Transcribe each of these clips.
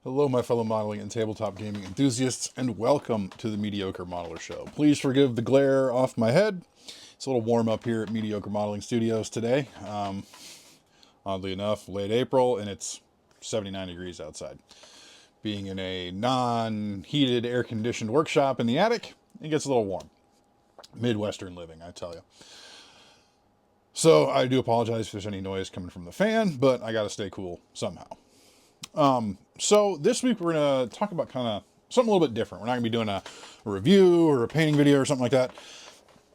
Hello, my fellow modeling and tabletop gaming enthusiasts, and welcome to the Mediocre Modeler Show. Please forgive the glare off my head. It's a little warm up here at Mediocre Modeling Studios today. Oddly enough, late April, and it's 79 degrees outside. Being in a non-heated, air-conditioned workshop in the attic, it gets a little warm. Midwestern living, I tell you. So I do apologize if there's any noise coming from the fan, but I got to stay cool somehow. So this week we're going to talk about kind of something a little bit different. We're not going to be doing a review or a painting video or something like that.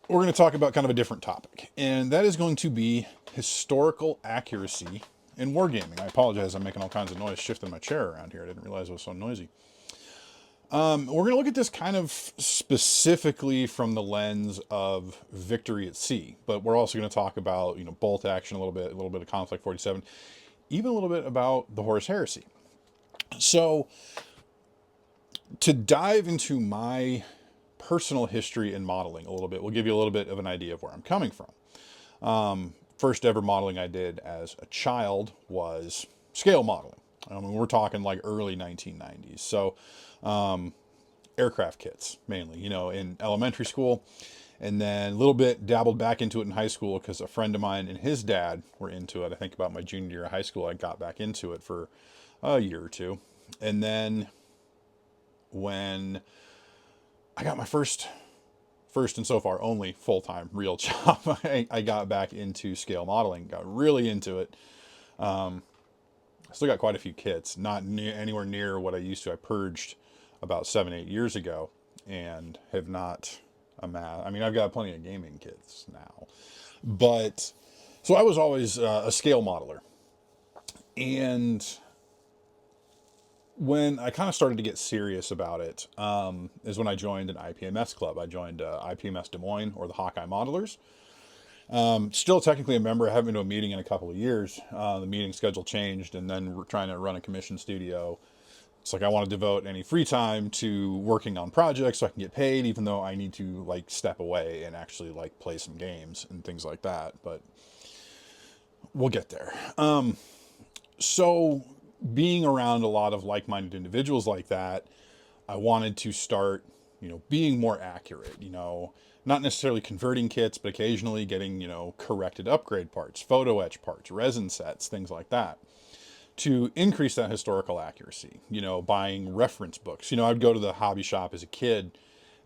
We're going to talk about kind of a different topic, and that is going to be historical accuracy in wargaming. I apologize, I'm making all kinds of noise shifting my chair around here. I didn't realize it was so noisy. We're going to look at this kind of specifically from the lens of victory at sea, but we're also going to talk about, bolt action a little bit of Conflict 47, even a little bit about the Horus Heresy. So, to dive into my personal history in modeling a little bit, we'll give you a little bit of an idea of where I'm coming from. First ever modeling I did as a child was scale modeling. I mean, we're talking like early 1990s. So, aircraft kits mainly, in elementary school. And then a little bit dabbled back into it in high school because a friend of mine and his dad were into it. I think about my junior year of high school, I got back into it for a year or two. And then when I got my first and so far only full-time real job, I got back into scale modeling, got really into it. I still got quite a few kits, not anywhere near what I used to. I purged about 7-8 years ago and have not amassed. I mean, I've got plenty of gaming kits now, but so I was always a scale modeler. And when I kind of started to get serious about it, is when I joined an IPMS club. I joined IPMS Des Moines, or the Hawkeye Modelers. Still technically a member. I haven't been to a meeting in a couple of years. The meeting schedule changed, and then we're trying to run a commission studio. It's like I want to devote any free time to working on projects so I can get paid, even though I need to step away and actually play some games and things like that. But we'll get there. So being around a lot of like-minded individuals like that, I wanted to start, being more accurate, not necessarily converting kits, but occasionally getting, corrected upgrade parts, photo etch parts, resin sets, things like that, to increase that historical accuracy, buying reference books. I'd go to the hobby shop as a kid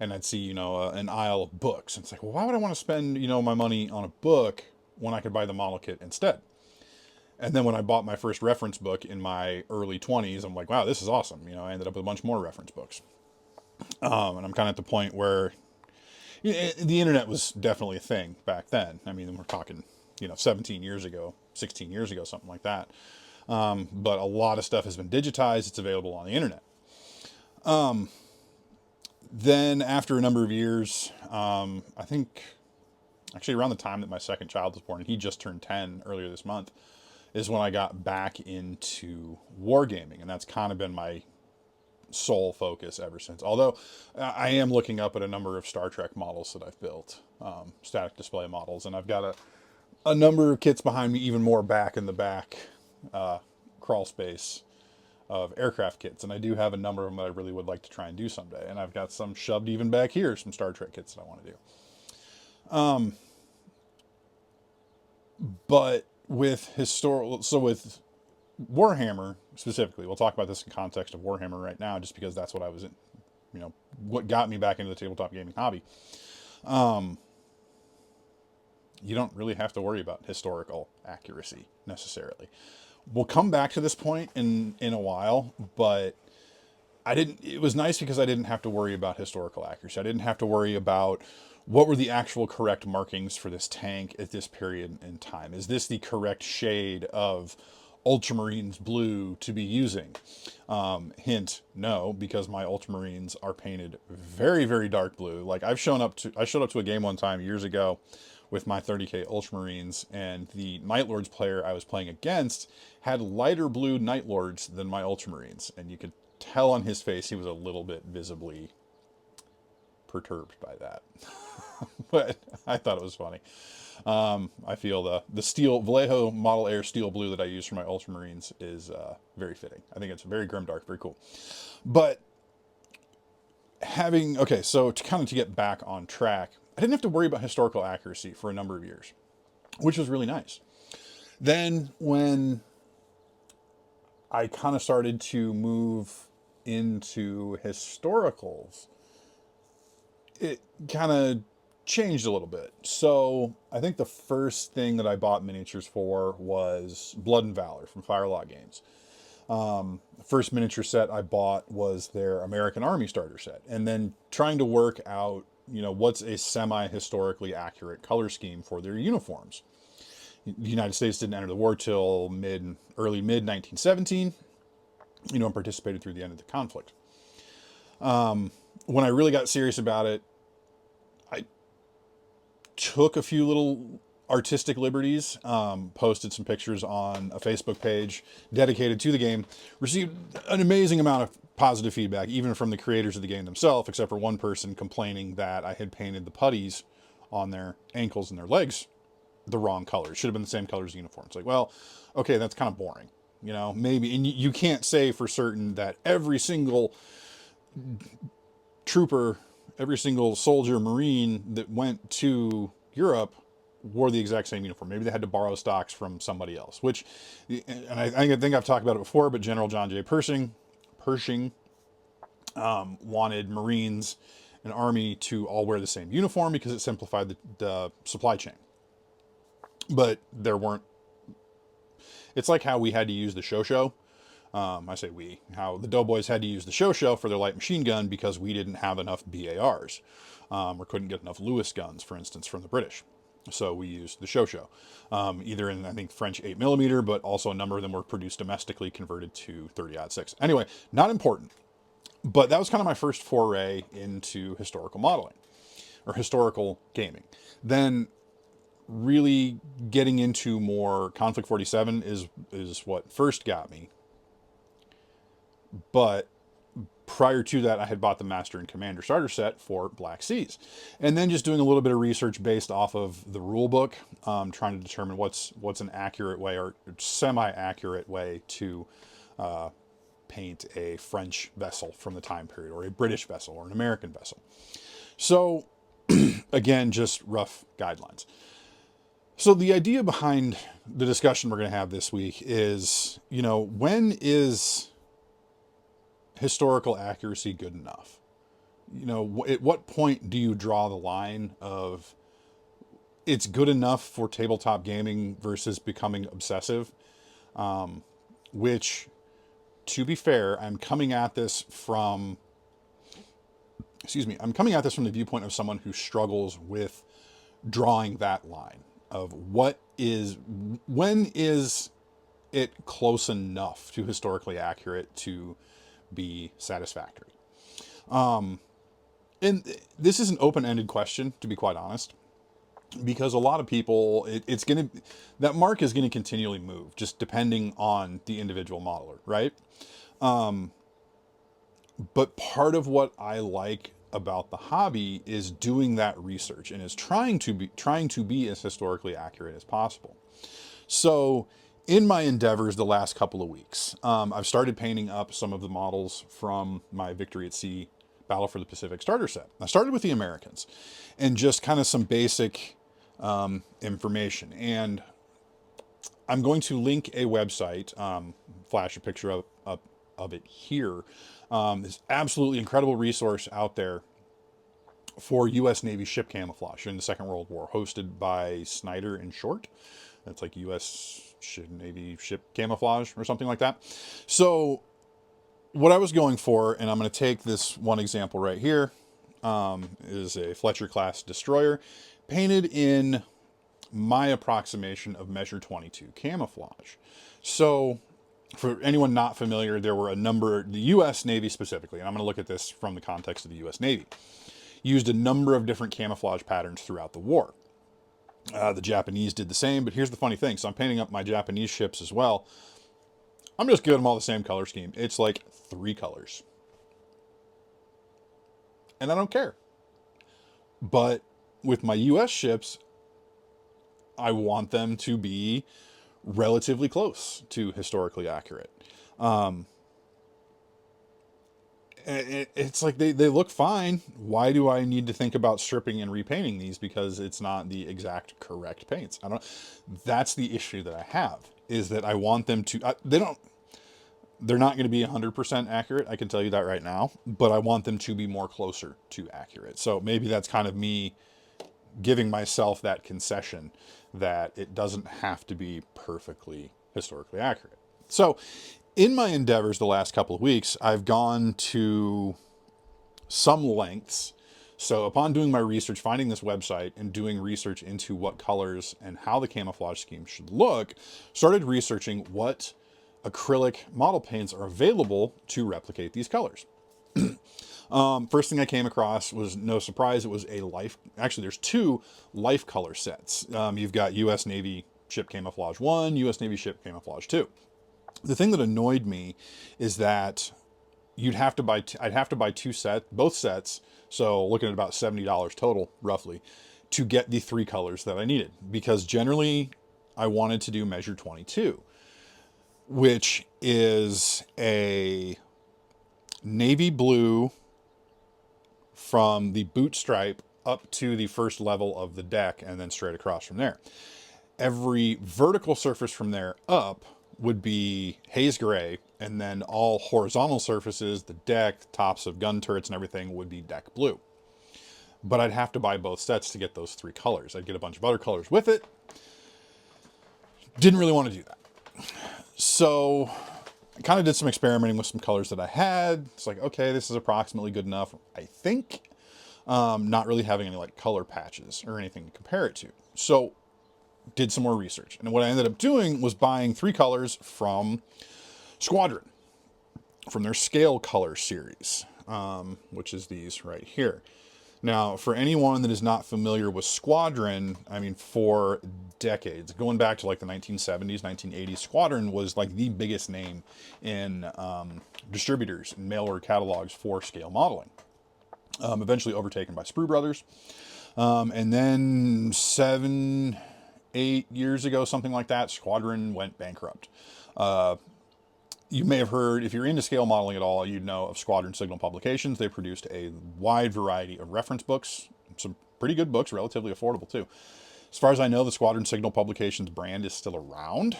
and I'd see, an aisle of books. And it's like, well, why would I want to spend, my money on a book when I could buy the model kit instead? And then when I bought my first reference book in my early 20s, I'm like, wow, this is awesome. I ended up with a bunch more reference books. And I'm kind of at the point where the internet was definitely a thing back then. I mean, we're talking, 17 years ago, 16 years ago, something like that. But a lot of stuff has been digitized. It's available on the internet. Then after a number of years, I think actually around the time that my second child was born, and he just turned 10 earlier this month, is when I got back into wargaming, and that's kind of been my sole focus ever since. Although I am looking up at a number of Star Trek models that I've built, static display models, and I've got a number of kits behind me, even more back in the back crawl space of aircraft kits, and I do have a number of them that I really would like to try and do someday, and I've got some shoved even back here, some Star Trek kits that I want to do. But with with Warhammer specifically, we'll talk about this in context of Warhammer right now, just because that's what I was in, what got me back into the tabletop gaming hobby. You don't really have to worry about historical accuracy necessarily. We'll come back to this point in a while, but it was nice because I didn't have to worry about historical accuracy. I didn't have to worry about what were the actual correct markings for this tank at this period in time. Is this the correct shade of Ultramarines blue to be using? Hint, no, because my Ultramarines are painted very, very dark blue. I showed up to a game one time years ago with my 30k Ultramarines, and the Night Lords player I was playing against had lighter blue Night Lords than my Ultramarines, and you could tell on his face he was a little bit visibly perturbed by that. But I thought it was funny. I feel the steel Vallejo Model Air steel blue that I use for my Ultramarines is very fitting. I think it's very grimdark, very cool. But okay, so to get back on track, I didn't have to worry about historical accuracy for a number of years, which was really nice. Then when I kind of started to move into historicals, it kind of changed a little bit. So I think the first thing that I bought miniatures for was Blood and Valor from Firelog Games. The first miniature set I bought was their American Army starter set. And then trying to work out, what's a semi-historically accurate color scheme for their uniforms. The United States didn't enter the war till early mid 1917, and participated through the end of the conflict. When I really got serious about it, I took a few little artistic liberties, posted some pictures on a Facebook page dedicated to the game, received an amazing amount of positive feedback, even from the creators of the game themselves, except for one person complaining that I had painted the putties on their ankles and their legs the wrong color. It should have been the same color as the uniform. It's like, well, okay, that's kind of boring. Maybe, and you can't say for certain that every single trooper, every single soldier, Marine that went to Europe wore the exact same uniform. Maybe they had to borrow stocks from somebody else, and I think I've talked about it before, but General John J. Pershing wanted Marines and Army to all wear the same uniform because it simplified the supply chain. But there weren't, it's like how we had to use the Shosho. I say we, how the Doughboys had to use the Shosho for their light machine gun because we didn't have enough BARs, or couldn't get enough Lewis guns, for instance, from the British. So we used the Shosho, either in, I think, French 8mm, but also a number of them were produced domestically, converted to 30-06. Anyway, not important. But that was kind of my first foray into historical modeling, or historical gaming. Then really getting into more Conflict 47 is what first got me. But prior to that, I had bought the Master and Commander starter set for Black Seas. And then just doing a little bit of research based off of the rule book, trying to determine what's an accurate way or semi-accurate way to paint a French vessel from the time period, or a British vessel, or an American vessel. So again, just rough guidelines. So the idea behind the discussion we're going to have this week is, when is historical accuracy good enough? At what point do you draw the line of it's good enough for tabletop gaming versus becoming obsessive? Which, to be fair, I'm coming at this from the viewpoint of someone who struggles with drawing that line of when is it close enough to historically accurate to be satisfactory. And this is an open-ended question, to be quite honest, because a lot of people, that mark is going to continually move, just depending on the individual modeler, right? But part of what I like about the hobby is doing that research and is trying to be as historically accurate as possible. So in my endeavors the last couple of weeks, I've started painting up some of the models from my Victory at Sea Battle for the Pacific starter set. I started with the Americans and just kind of some basic information. And I'm going to link a website, flash a picture of it here. This absolutely incredible resource out there for U.S. Navy ship camouflage during the Second World War, hosted by Snyder and Short. That's like U.S. Navy ship camouflage or something like that. So what I was going for, and I'm going to take this one example right here, is a Fletcher class destroyer painted in my approximation of measure 22 camouflage. So for anyone not familiar, there were the U.S. Navy specifically, and I'm going to look at this from the context of the U.S. Navy, used a number of different camouflage patterns throughout the war. The Japanese did the same, but here's the funny thing. So I'm painting up my Japanese ships as well. I'm just giving them all the same color scheme. It's like 3 colors. And I don't care. But with my U.S. ships, I want them to be relatively close to historically accurate. It's like they look fine. Why do I need to think about stripping and repainting these? Because it's not the exact correct paints. I don't. That's the issue that I have, is that I want them to. They're not going to be 100% accurate. I can tell you that right now. But I want them to be more closer to accurate. So maybe that's kind of me giving myself that concession that it doesn't have to be perfectly historically accurate. So in my endeavors the last couple of weeks, I've gone to some lengths. So upon doing my research, finding this website and doing research into what colors and how the camouflage scheme should look, started researching what acrylic model paints are available to replicate these colors. First thing I came across was, no surprise, it was actually there's two Lifecolor sets. You've got US Navy Ship Camouflage 1, US Navy Ship Camouflage 2. The thing that annoyed me is that I'd have to buy both sets, so looking at about $70 total, roughly, to get the three colors that I needed. Because generally, I wanted to do measure 22, which is a navy blue from the boot stripe up to the first level of the deck, and then straight across from there. Every vertical surface from there up would be haze gray, and then all horizontal surfaces, the deck, tops of gun turrets and everything, would be deck blue. But I'd have to buy both sets to get those three colors. I'd get a bunch of other colors with it. Didn't really want to do that. So I kind of did some experimenting with some colors that I had. It's like, okay, this is approximately good enough, I think. Not really having any like color patches or anything to compare it to. So did some more research. And what I ended up doing was buying three colors from Squadron, from their Scale Color series, which is these right here. Now, for anyone that is not familiar with Squadron, I mean, for decades, going back to like the 1970s, 1980s, Squadron was like the biggest name in distributors and mail order catalogs for scale modeling. Eventually overtaken by Sprue Brothers. And then 7-8 years ago, something like that, Squadron went bankrupt. You may have heard, if you're into scale modeling at all, you'd know of Squadron Signal Publications. They produced a wide variety of reference books, some pretty good books, relatively affordable too. As far as I know, the Squadron Signal Publications brand is still around,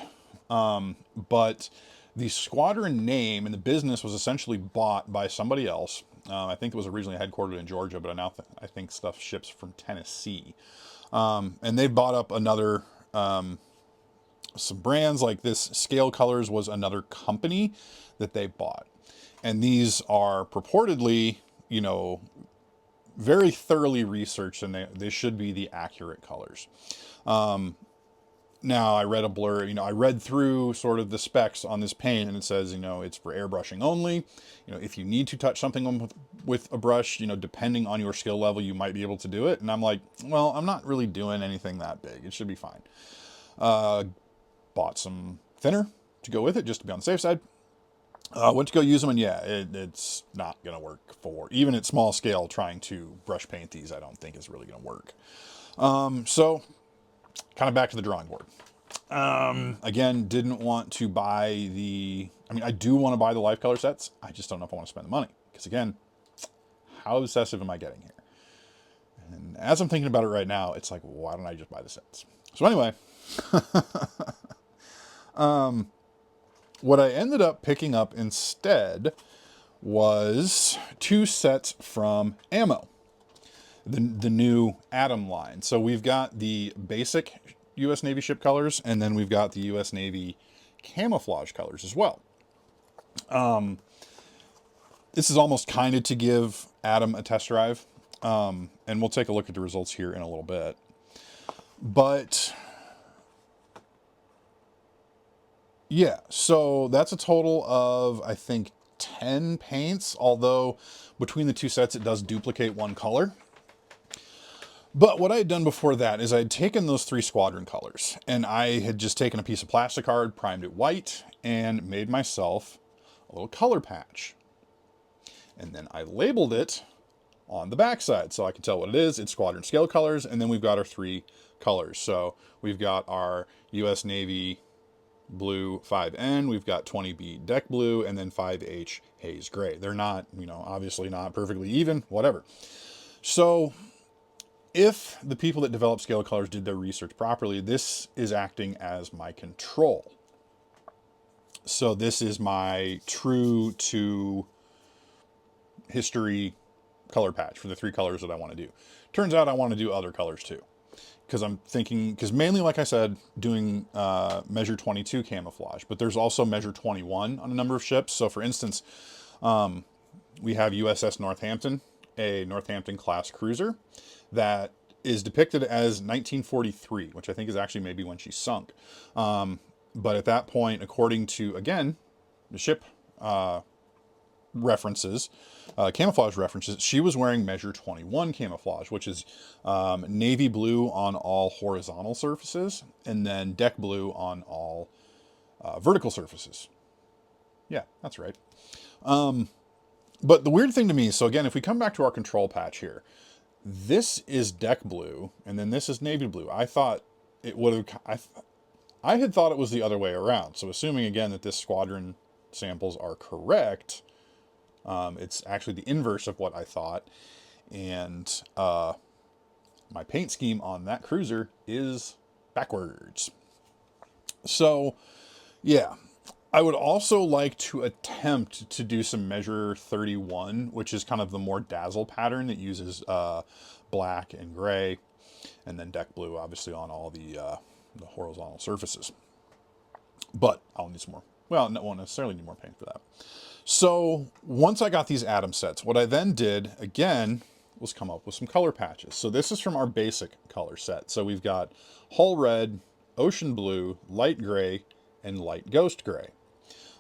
but the Squadron name and the business was essentially bought by somebody else. I think it was originally headquartered in Georgia, but now I think stuff ships from Tennessee. And they bought up another... some brands like this. Scale Colors was another company that they bought. And these are purportedly, you know, very thoroughly researched, and they should be the accurate colors. Now, I read a blur, you know, I read through sort of the specs on this paint, and it says, you know, it's for airbrushing only. You know, if you need to touch something with a brush, you know, depending on your skill level, you might be able to do it. And I'm like, well, I'm not really doing anything that big. It should be fine. Bought some thinner to go with it, just to be on the safe side. Went to go use them, and yeah, it's not going to work for, even at small scale, trying to brush paint these, I don't think is really going to work. So, kind of back to the drawing board. Again, didn't want to buy I do want to buy the Lifecolor sets, I just don't know if I want to spend the money. Because again, how obsessive am I getting here? And as I'm thinking about it right now, it's like, why don't I just buy the sets? So anyway... what I ended up picking up instead was two sets from Ammo, the new Atom line. So we've got the basic US Navy ship colors, and then we've got the US Navy camouflage colors as well. This is almost kind of to give Atom a test drive, and we'll take a look at the results here in a little bit. But... yeah, so that's a total of, I think, 10 paints, although between the two sets it does duplicate one color. But what I had done before that is I had taken those three Squadron colors, and I had just taken a piece of plastic card, primed it white, and made myself a little color patch. And then I labeled it on the backside, so I could tell what it is. It's Squadron Scale Colors, and then we've got our three colors. So we've got our US Navy blue 5N, we've got 20B deck blue, and then 5H haze gray. They're not, obviously not perfectly even, whatever. So if the people that develop scale colors did their research properly, this is acting as my control. So this is my true to history color patch for the 3 colors that I want to do. Turns out I want to do other colors too. Because I'm thinking, because mainly, like I said, doing measure 22 camouflage, but there's also measure 21 on a number of ships. So for instance, we have USS Northampton, a Northampton class cruiser that is depicted as 1943, which I think is actually maybe when she sunk. But at that point, according to, again, the ship references, camouflage references, she was wearing measure 21 camouflage, which is navy blue on all horizontal surfaces, and then deck blue on all vertical surfaces. Yeah, that's right. But the weird thing to me, so again, if we come back to our control patch here, this is deck blue, and then this is navy blue. I thought it would have, I had thought it was the other way around. So assuming again that this squadron samples are correct, it's actually the inverse of what I thought. And my paint scheme on that cruiser is backwards. So yeah, I would also like to attempt to do some measure 31, which is kind of the more dazzle pattern that uses black and gray, and then deck blue, obviously, on all the horizontal surfaces. But I'll need some more. Well, I won't necessarily need more paint for that. So once I got these atom sets, what I then did, again, was come up with some color patches. So this is from our basic color set. So we've got hull red, ocean blue, light gray, and light ghost gray.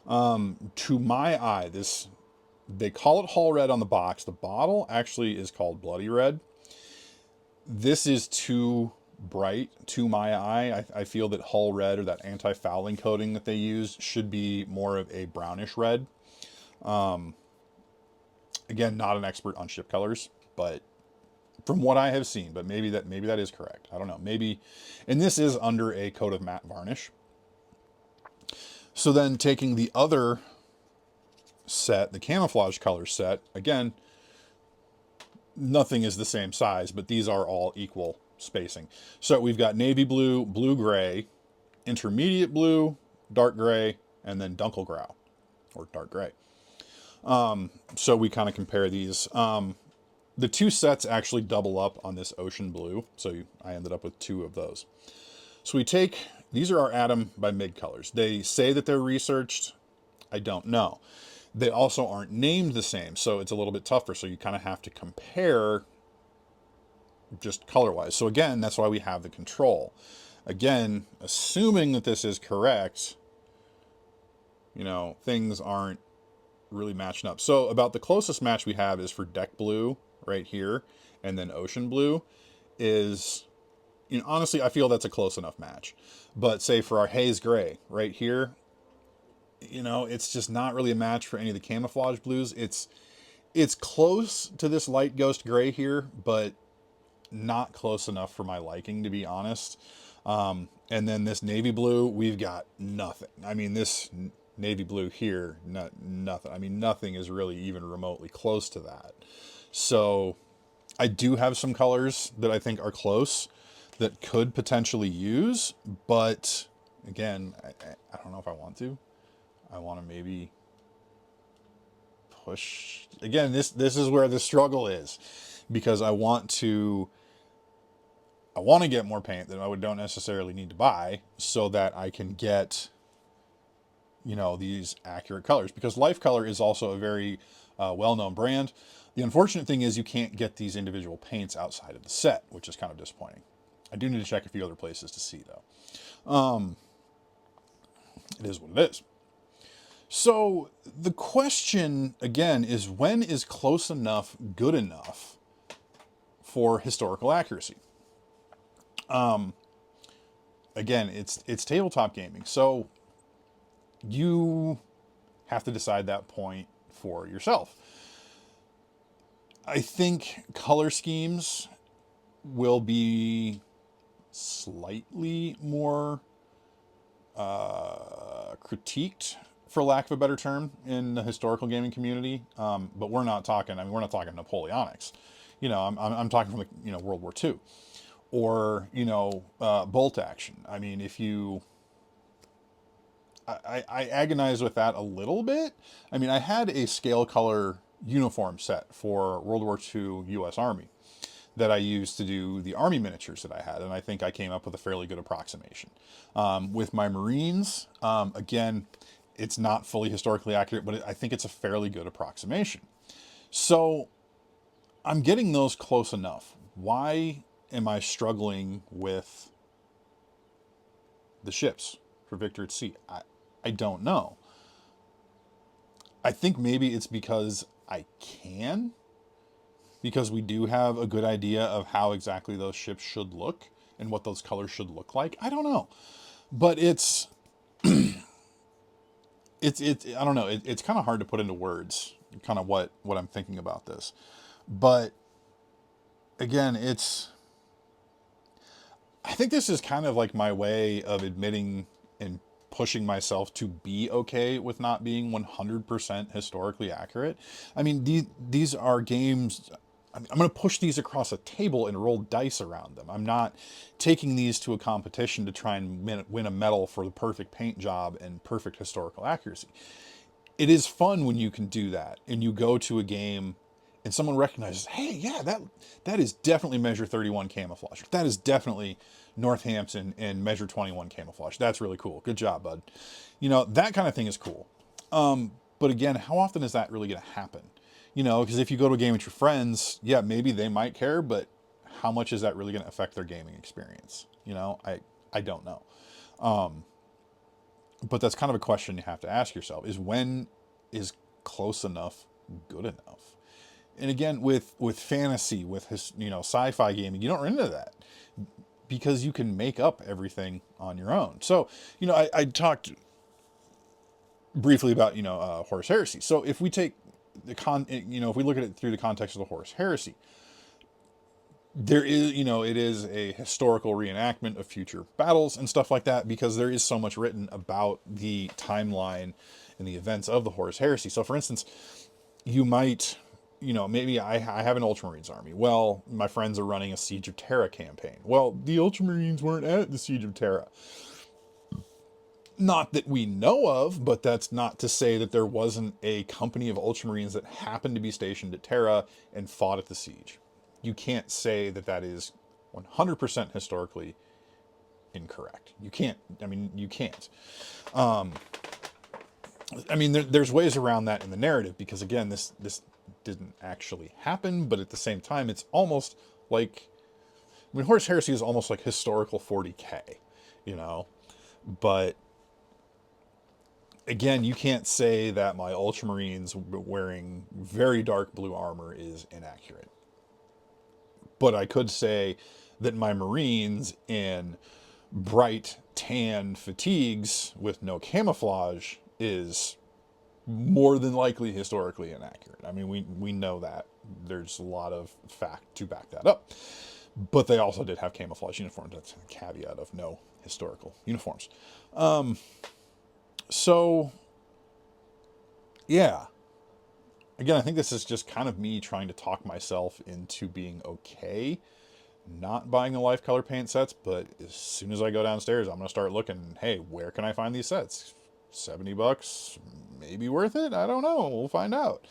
To my eye, they call it hull red on the box. The bottle actually is called bloody red. This is too bright to my eye. I feel that hull red, or that anti-fouling coating that they use, should be more of a brownish red. Again, not an expert on ship colors, but from what I have seen, but maybe that is correct. I don't know. Maybe, and this is under a coat of matte varnish. So then taking the other set, the camouflage color set, again, nothing is the same size, but these are all equal spacing. So we've got navy blue, blue gray, intermediate blue, dark gray, and then dunkel grau, or dark gray. So we kind of compare these. The 2 sets actually double up on this ocean blue, so I ended up with 2 of those. So we take, these are our Atom by MIG colors. They say that they're researched. I don't know. They also aren't named the same, so it's a little bit tougher. So you kind of have to compare just color-wise. So again, that's why we have the control. Again, assuming that this is correct, things aren't really matching up. So about the closest match we have is for deck blue right here, and then ocean blue is, honestly, I feel that's a close enough match. But say for our haze gray right here, it's just not really a match for any of the camouflage blues. It's close to this light ghost gray here, but not close enough for my liking, to be honest. And then this navy blue, we've got nothing. I mean, this navy blue here, nothing. I mean, nothing is really even remotely close to that. So I do have some colors that I think are close that could potentially use, but again, I don't know if I want to. I want to maybe push. Again, this is where the struggle is, because I want to get more paint that I don't necessarily need to buy, so that I can get, these accurate colors, because Lifecolor is also a very well-known brand. The unfortunate thing is you can't get these individual paints outside of the set, which is kind of disappointing. I do need to check a few other places to see, though. It is what it is. So the question, again, is when is close enough good enough for historical accuracy? Again, it's tabletop gaming, so you have to decide that point for yourself. I think color schemes will be slightly more critiqued, for lack of a better term, in the historical gaming community. But we're not talking. I mean, we're not talking Napoleonics. You know, I'm talking from the, you know, World War II, or you know, bolt action. I mean, if you, I agonize with that a little bit. I mean, I had a scale color uniform set for World War II U.S. Army that I used to do the Army miniatures that I had, and I think I came up with a fairly good approximation. With my Marines, again, it's not fully historically accurate, but I think it's a fairly good approximation. So I'm getting those close enough. Why am I struggling with the ships for Victor at Sea? I don't know. I think maybe it's because I can, because we do have a good idea of how exactly those ships should look and what those colors should look like. I don't know, but it's I don't know. It's kind of hard to put into words, kind of what I'm thinking about this. But again, I think this is kind of like my way of admitting and pushing myself to be okay with not being 100% historically accurate. I mean, these are games. I'm going to push these across a table and roll dice around them. I'm not taking these to a competition to try and win a medal for the perfect paint job and perfect historical accuracy. It is fun when you can do that and you go to a game and someone recognizes, hey, yeah, that is definitely measure 31 camouflage. That is definitely Northampton and measure 21 camouflage. That's really cool. Good job, bud. You know, that kind of thing is cool. But again, how often is that really going to happen? You know, because if you go to a game with your friends, yeah, maybe they might care, but how much is that really going to affect their gaming experience? You know, I don't know. But that's kind of a question you have to ask yourself: is when is close enough good enough? And again, with fantasy, with his, you know, sci-fi gaming, you don't run into that because you can make up everything on your own. So, you know, I talked briefly about, you know, Horus Heresy. So if we take you know, if we look at it through the context of the Horus Heresy, there is, you know, it is a historical reenactment of future battles and stuff like that, because there is so much written about the timeline and the events of the Horus Heresy. So for instance, you might, you know, maybe I have an Ultramarines army. Well, my friends are running a Siege of Terra campaign. Well, the Ultramarines weren't at the Siege of Terra. Not that we know of, but that's not to say that there wasn't a company of Ultramarines that happened to be stationed at Terra and fought at the siege. You can't say that that is 100% historically incorrect. You can't. I mean, you can't. I mean, there's ways around that in the narrative, because again, this didn't actually happen, but at the same time, it's almost like, I mean, Horus Heresy is almost like historical 40K, you know, but again, you can't say that my Ultramarines wearing very dark blue armor is inaccurate. But I could say that my Marines in bright tan fatigues with no camouflage is more than likely historically inaccurate. I mean, we know that. There's a lot of fact to back that up. But they also did have camouflage uniforms. That's a caveat of no historical uniforms. So, yeah. Again, I think this is just kind of me trying to talk myself into being okay not buying the Lifecolor paint sets, but as soon as I go downstairs, I'm going to start looking, hey, where can I find these sets? $70, maybe worth it? I don't know. We'll find out.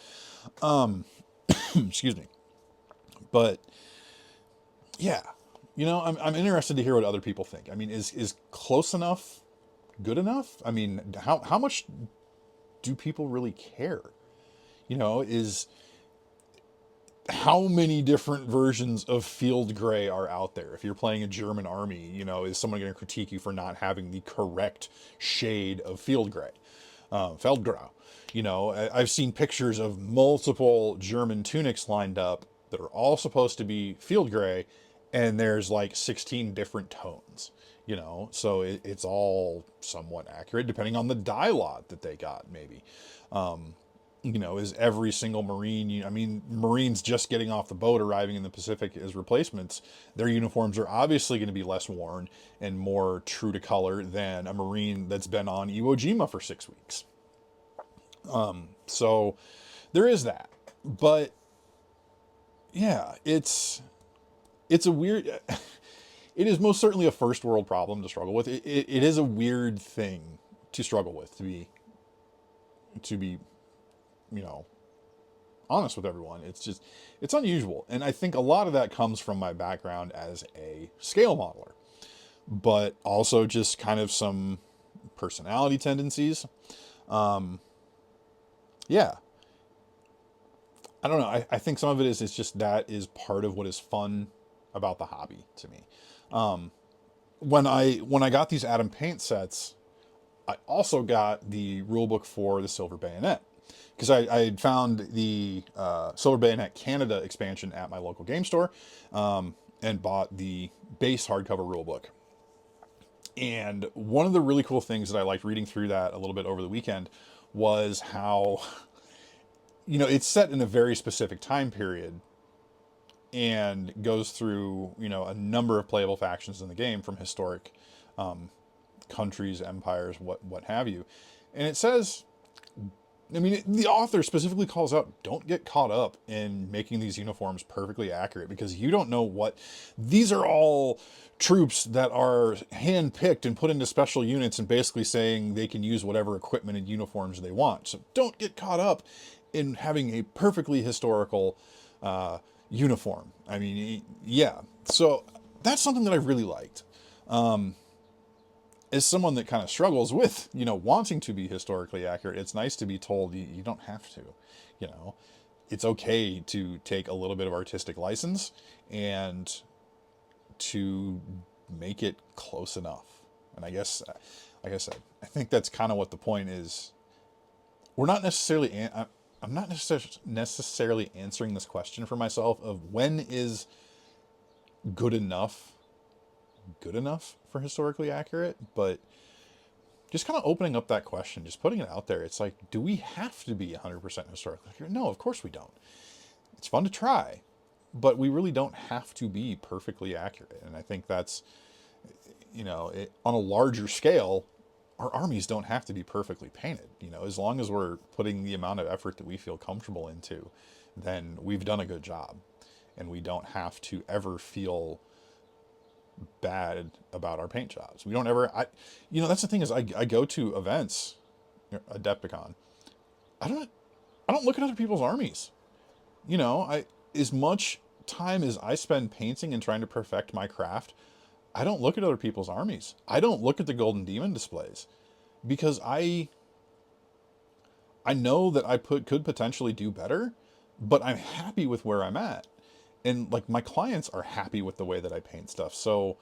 Excuse me. But, yeah. You know, I'm interested to hear what other people think. I mean, is close enough good enough? I mean, how much do people really care? You know, is how many different versions of field gray are out there? If you're playing a German army, you know, is someone going to critique you for not having the correct shade of field gray? Feldgrau. You know, I've seen pictures of multiple German tunics lined up that are all supposed to be field gray, and there's like 16 different tones. You know, so it's all somewhat accurate depending on the dye lot that they got, maybe. You know, is every single Marine, I mean, Marines just getting off the boat arriving in the Pacific as replacements, their uniforms are obviously going to be less worn and more true to color than a Marine that's been on Iwo Jima for 6 weeks. So there is that. But yeah, it's a weird, it is most certainly a first world problem to struggle with. It is a weird thing to struggle with, to be, you know, honest with everyone. It's unusual. And I think a lot of that comes from my background as a scale modeler, but also just kind of some personality tendencies. Yeah. I don't know. I think some of it is, it's just, that is part of what is fun about the hobby to me. When I got these Atom paint sets, I also got the rulebook for the Silver Bayonet, because I had found the Silver Bayonet Canada expansion at my local game store, and bought the base hardcover rulebook. And one of the really cool things that I liked reading through that a little bit over the weekend was how, you know, it's set in a very specific time period and goes through, you know, a number of playable factions in the game, from historic countries, empires, what have you. And it says, I mean, the author specifically calls out, don't get caught up in making these uniforms perfectly accurate, because you don't know what, these are all troops that are hand-picked and put into special units, and basically saying they can use whatever equipment and uniforms they want. So don't get caught up in having a perfectly historical uniform. I mean, yeah. So that's something that I really liked. As someone that kind of struggles with, you know, wanting to be historically accurate, it's nice to be told you don't have to. You know, it's okay to take a little bit of artistic license and to make it close enough. And I guess, like I said, I think that's kind of what the point is. We're not necessarily, I'm not necessarily answering this question for myself of when is good enough for historically accurate, but just kind of opening up that question, just putting it out there. It's like, do we have to be 100% historically accurate? No, of course we don't. It's fun to try, but we really don't have to be perfectly accurate. And I think that's, you know, on a larger scale, our armies don't have to be perfectly painted. You know, as long as we're putting the amount of effort that we feel comfortable into, then we've done a good job. And we don't have to ever feel bad about our paint jobs. We don't ever, you know, that's the thing is, I go to events, Adepticon. I don't look at other people's armies. You know, as much time as I spend painting and trying to perfect my craft, I don't look at other people's armies. I don't look at the Golden Demon displays, because I know that I could potentially do better, but I'm happy with where I'm at. And like, my clients are happy with the way that I paint stuff. So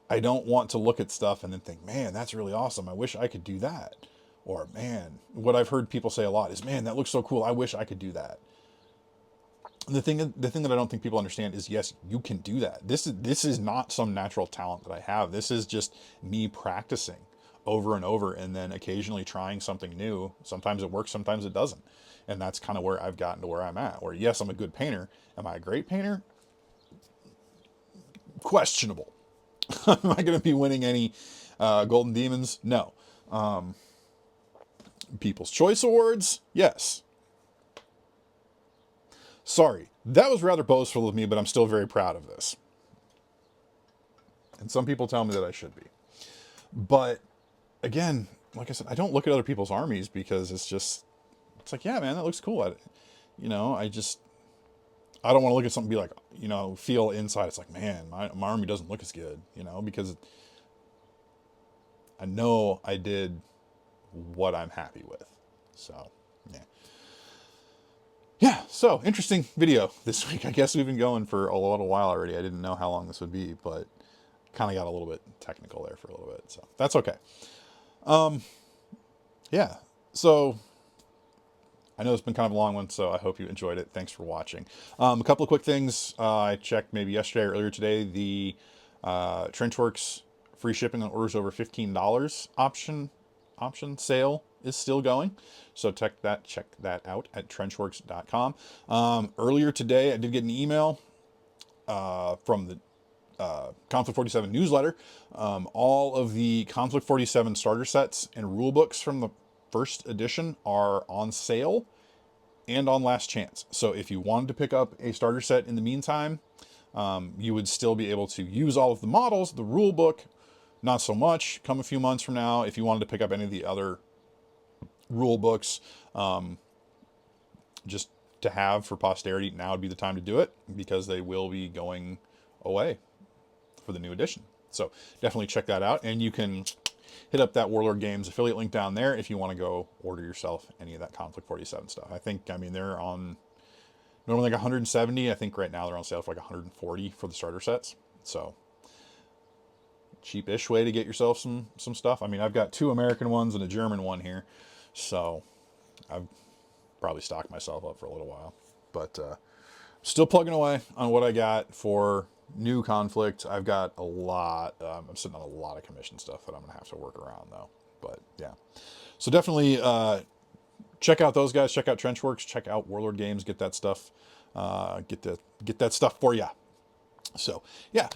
I don't want to look at stuff and then think, man, that's really awesome, I wish I could do that. Or, man, what I've heard people say a lot is, man, that looks so cool, I wish I could do that. The thing that I don't think people understand is, yes, you can do that. This is not some natural talent that I have. This is just me practicing over and over, and then occasionally trying something new. Sometimes it works, sometimes it doesn't. And that's kind of where I've gotten to where I'm at. Where, yes, I'm a good painter. Am I a great painter? Questionable. Am I going to be winning any Golden Demons? No. People's Choice Awards? Yes. Sorry, that was rather boastful of me, but I'm still very proud of this. And some people tell me that I should be. But again, like I said, I don't look at other people's armies, because it's like, yeah, man, that looks cool. You know, I don't want to look at something and be like, you know, feel inside, it's like, man, my army doesn't look as good, you know, because I know I did what I'm happy with. So, yeah. Yeah, so interesting video this week. I guess we've been going for a little while already. I didn't know how long this would be, but kind of got a little bit technical there for a little bit, so that's okay. Yeah, so I know it's been kind of a long one, so I hope you enjoyed it. Thanks for watching. A couple of quick things. I checked maybe yesterday or earlier today. The Trenchworx free shipping on orders over $15 option sale is still going. So check that out at trenchworx.com. Earlier today, I did get an email from the Conflict 47 newsletter. All of the Conflict 47 starter sets and rule books from the first edition are on sale and on last chance. So if you wanted to pick up a starter set in the meantime, you would still be able to use all of the models. The rule book, not so much. Come a few months from now, if you wanted to pick up any of the other rule books, just to have for posterity, now would be the time to do it, because they will be going away for the new edition. So definitely check that out, and you can hit up that Warlord Games affiliate link down there if you want to go order yourself any of that Conflict 47 stuff. I mean, they're on normally like 170. I think right now they're on sale for like 140 for the starter sets. So cheap-ish way to get yourself some stuff. I mean, I've got 2 American ones and a German one here, so I've probably stocked myself up for a little while. But still plugging away on what I got for new Conflict. I've got a lot. I'm sitting on a lot of commission stuff that I'm gonna have to work around though. But yeah, so definitely check out those guys. Check out Trenchworx. Check out Warlord Games. Get that stuff. Get that stuff for ya. So yeah,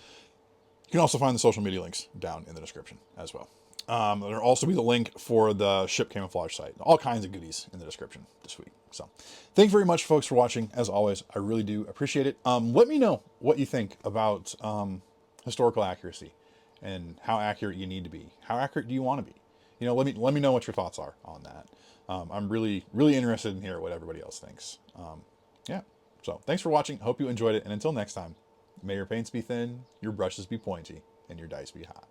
you can also find the social media links down in the description as well. There'll also be the link for the ship camouflage site. All kinds of goodies in the description this week. So thank you very much, folks, for watching. As always, I really do appreciate it. Let me know what you think about historical accuracy and how accurate you need to be. How accurate do you want to be? You know, let me know what your thoughts are on that. I'm really interested in hearing what everybody else thinks. Yeah. So thanks for watching. Hope you enjoyed it. And until next time, may your paints be thin, your brushes be pointy, and your dice be hot.